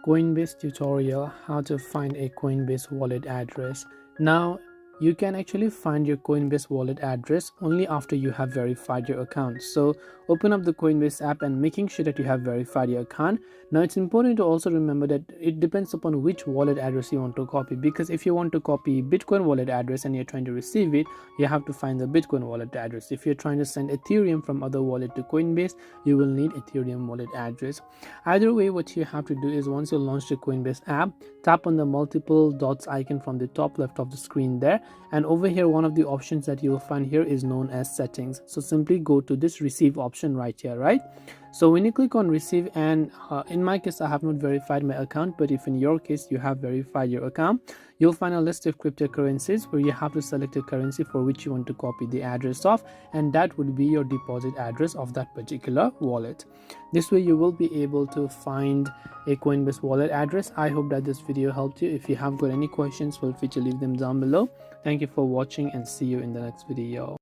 Coinbase tutorial how to find a Coinbase wallet address. Now you can actually find your Coinbase wallet address only after you have verified your account. So open up the Coinbase app and making sure that you have verified your account. Now it's important to also remember that it depends upon which wallet address you want to copy, because if you want to copy Bitcoin wallet address and you're trying to receive it, you have to find the Bitcoin wallet address. If you're trying to send Ethereum from other wallet to Coinbase, you will need Ethereum wallet address. Either way, what you have to do is once you launch the Coinbase app, tap on the multiple dots icon from the top left of the screen there, and over here one of the options that you will find here is known as settings. So simply go to this receive option right here, right? So when you click on receive, and in my case I have not verified my account, but if in your case you have verified your account, you'll find a list of cryptocurrencies where you have to select a currency for which you want to copy the address of, and that would be your deposit address of that particular wallet. This way you will be able to find a Coinbase wallet address. I hope that this video helped you. If you have got any questions, feel free to leave them down below. Thank you for watching and see you in the next video.